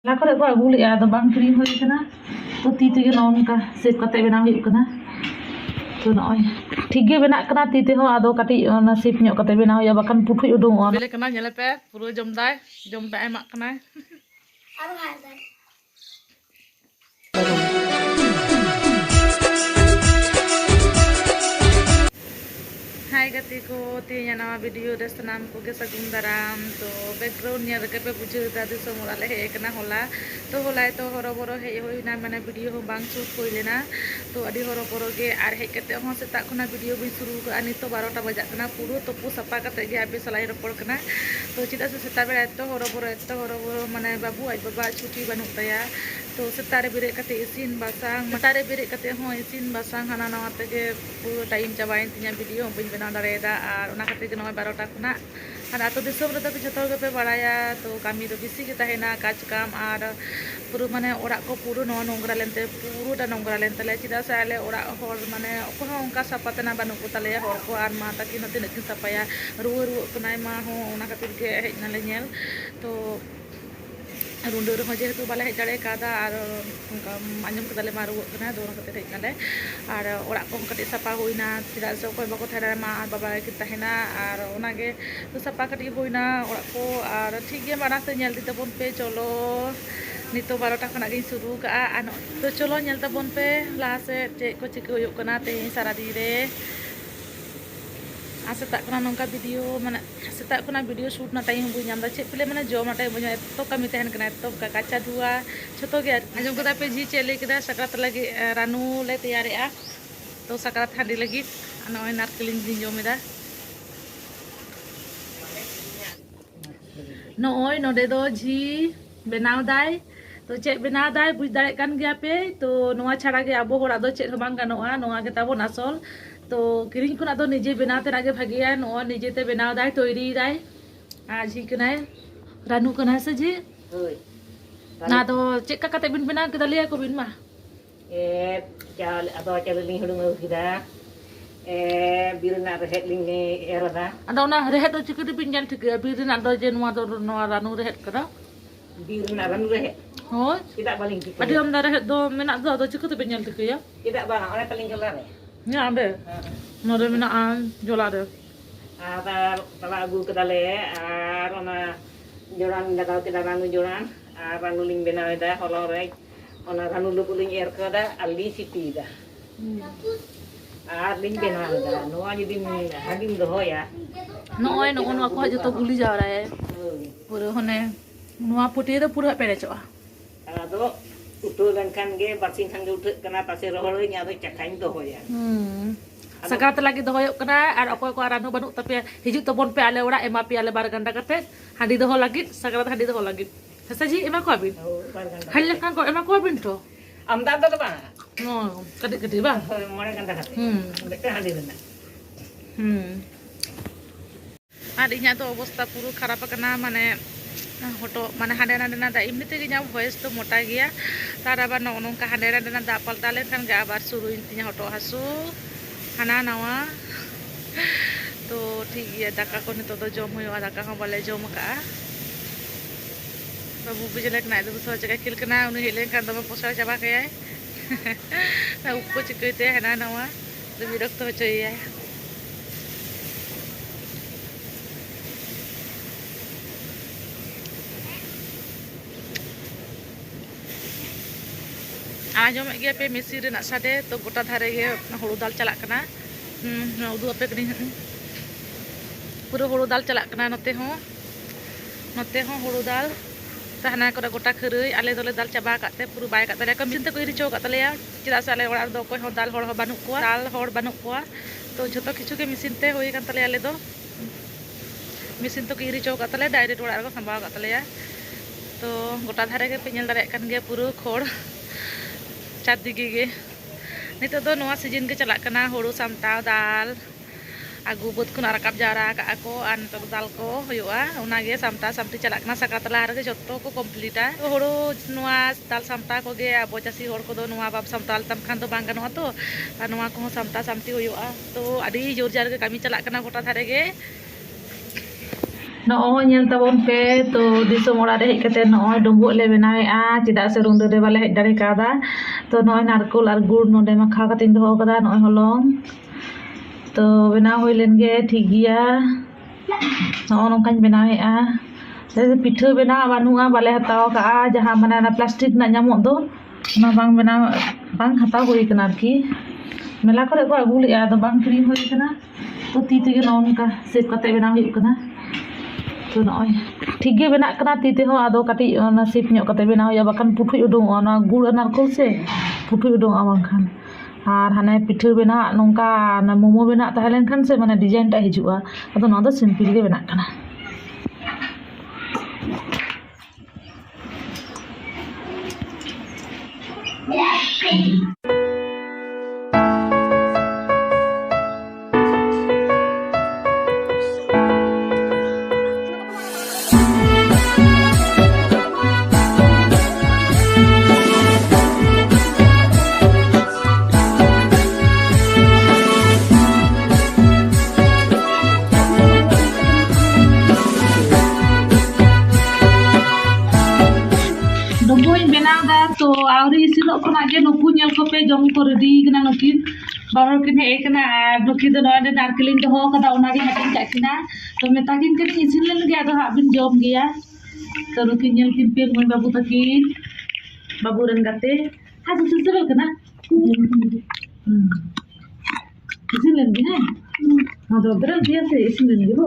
ला करे को agu le ado bang kering hoy kana to ti te nong ka sep kate benaw huyuk kana to noy ठीक ge benak kana ti te ho ado kati ona sip nyok kate benaw ya bakan puthui udung on bele kana nyele pe puro jom dai emak kana aru hai dai Hai gati ko tinya nama video des tanam ko ke sagung daram to background nya reke pe buju dadi somora le he kana hola to horo boro he hoina mana video ho bang shoot hoilena to adi horo boro ge ar he kete ho seta khona video bin suru ko ani to 12 ta bajak kana puro topu sapa kate ge abe salai ropor kana to chida se seta bera to horo boro mane babu aj baba chuti banuk taya to setare bere kate isin basang matare bere kate ho isin basang hana nawa tege puro time chabain tinya video bin bena dareda ar ona kate ge noy 12 ta khona ar ato disom reda pe joto ge pe baraya to kami do bisi ge tahena kaj kam ar puro mane orak ko puro no nongra lente puro da nongra lente le chida sa ale orak hor mane ko onka sapatena banuk ko tale hor ko ar ma ta ki no tinek sapaya ruo kunai ma ho ona kate ge hej na le nyel to rundur ho je tu bale hej dare kada ar anjum kedale maru kana do ona kate hej nale ar orak ko kate sapa hoina tida so ko bako thara ma ar baba ki tahena ar ona ge to sapa kate hoina orak ko ar thik ge mana te nyel dite bon pe cholo nito 12 ta khona ge suru ka ano to cholo nyel ta bon pe la se che ko chike huyuk kana te sara dire Setak kena nongka video mana setak kena video shoot na time bu nyam da cek pile mana jom na time bu nyam to kami tehen kena to ka kaca dua choto ge anjum kata pe ji chele kida sakrat lagi ranu le tayari a to sakrat handi lagi ana oi nar keling din jom ida no oi no de do ji benaw dai to cek benaw dai buj dare kan ge ape to noa chhara ge abo hora do cek bang ganoa noa ge tabon asol तो किरिंग खुना तो निजे बनाते आगे भागिया no निजे ते बनाव दाय तोयरी दाय आज ही कनाय रानू कनाय से जी होय ना तो चेक कते बिन बना के दलिया को बिन मा चाल अदो चलनी हुडुंग किदा बिरना रहेत लिंगे एरदा अदो ना रहेत तो चिकटी पिंजन ठीक बिरना दो जे नो रानू रहेत करा बिरना रानू रहेत होय किदा बालिंग ठीक अदि हम रहेत दो मेना दो चिकटी पिंजन ठीक या किदा बा ओने paling kelar ya ada nore mina an jola ada ada tala agu kedale arona joran dagal kita ranu joran ranu ling bena da holore ona ranu lupuling er kada ali siti da ling bena da no ani din hadim doho ya noy no ono ko joto guli ja raha hai pura hone noa puti da pura pere choa ado utul dan kan ge barsing kan ge utul kana pase rohol nya do cakain doho ya Sakat lagi doho yuk kena ar okoy ko arano banuk tapi hijau tebon pe ale ora ema pi ale bar ganda kate handi doho lagi sakat handi doho lagi sasa ji ema ko abin halle kan ko ema ko abin to amda to ba no kade ba mone ganda kate bete handi dena adinya to অবস্থা পুরো খারাপ kena mane hoto mana hande na da imni te nya voice to mota gya tar abar no nongka hande na da palta len kan ga abar suru intinya hoto hasu hana nawa to ठीक है दाका को नितो तो जम होयो दाका को बले जम का बाबू बुझले ना दो सो जगह किल कना उनी हेले kan दम पोसा चाबा के ना उपको चिकते हना नावा तो विरक्त हो चाहिए आजम गया पे मिसी रेना सादे तो गोटा धारे गे हुड़ू दाल चला कना उदू अपे कनी पूरा हुड़ू दाल चला कना नते हो हुड़ू दाल तहना को गोटा खरई आले दोले दाल चाबा काते पूरा बाय काते का मिसिन ते को इरिचो कातलेया चिदा से आले ओड़ा दो कोय हो दाल होड़ बानु कोआ दाल होड़ बानु कोआ तो जतो किछु के मिसिन ते होई कान तले आले दो मिसिन तो को इरिचो कातले डायरेक्ट ओड़ा को संभाव कातलेया तो गोटा धारे के पेñel दारे कान गे पूरा खोड़ चार दिगे गे नितो दो नोआ सीजन के चला कना हुड़ू सामटाव दाल आगु बुत खुना राकाब जारा का को आन तो दाल को होयोआ उना गे सामटा सामटी चला कना साकात ला रे जत्तो को कंप्लीटा हुड़ू नोआ दाल सामटा को गे अबो चासी होड़ को दो नोआ बाब सामटाल तम खान तो बांग गनोआ तो नोआ को सामटा सामटी होयोआ तो आडी जोर जार के कामी चला कना गोटा थारे गे Noo nyel tabon pe to disom ora re hej kate noo dumbuk le benawe'a cedak se runda de bale hej dari kada to noo narkol ar gur node makha kate doho kada noo holong to benaw hoi len ge thik gaya noo nongkañ benawe'a jadi pitha benaw banu'a bale hataw ka'a jaha mane ana plastik nak nyamuk do ona bang benaw bang hataw hoi kana arki mela kore ko agu le'a to bang kirim hoi kana to ti tege noo nongka sep kate benaw huyuk kana तो नॉय ठीक गे बेना कना तीते हो आदो काटी ना SIP ᱧᱚᱜ कते बेना होया बाखान पुठुई उडुंग ना गुड़ नारकोल से पुठुई उडुंग बांखान आर हाने पिठा बेना नोंका ना मोमो बेना ताहेलेन खान से माने डिजाइन टा हिजुआ अदो ना दो सिंपल गे बेना कना तो आवरी इसिनो कना जे नुकु नेल को पे जम को रेडी कना नुकिन बाहर किन हे कना नुकि दो नोडे नारकेलिन दो कदा उनागे हटिन काकिना तो मेताकिन के इसिन लेन गया तो हाबिन जम गया तो नुकि नेल किन पे मोय बाबू तकिन बाबू रन गाते हा तो सबल कना इसिन लेन गया हां तो बरन दिया से इसिन लेन गयो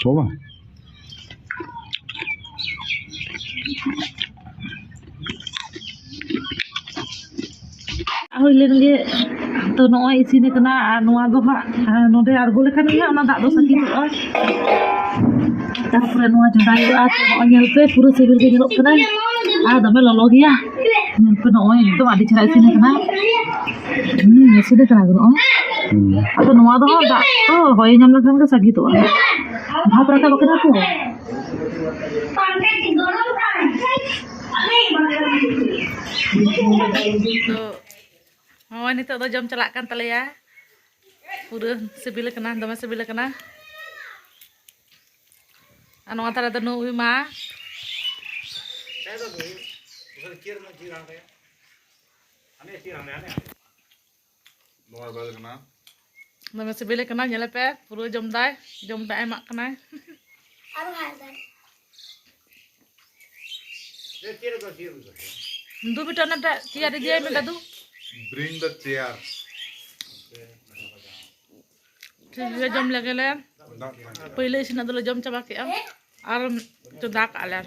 बाबा ahoy len ge to noy isine kana noa do ha node argo lekhan ge ona dak do sakit to tarpore noa jodai do a to nyel pe puro sibil ge nyelok kana dame lolo gya nyel pe noy to adi chara isine kana isine kana go ado noa do da to hoy nyam lekhan ge sakit to bhap rakab kana to oh ini tuh jam celakan tali ya udah sebil kena dama sebil kena anu antara tenu wima dama sebil kena nyelepe puru jam dai emak kena Ndu bita nada chair dia me dadu. Bring the chair. Dia jam lagi le. Pहिले sini dulu jam coba ke am. Aram tu dak alar.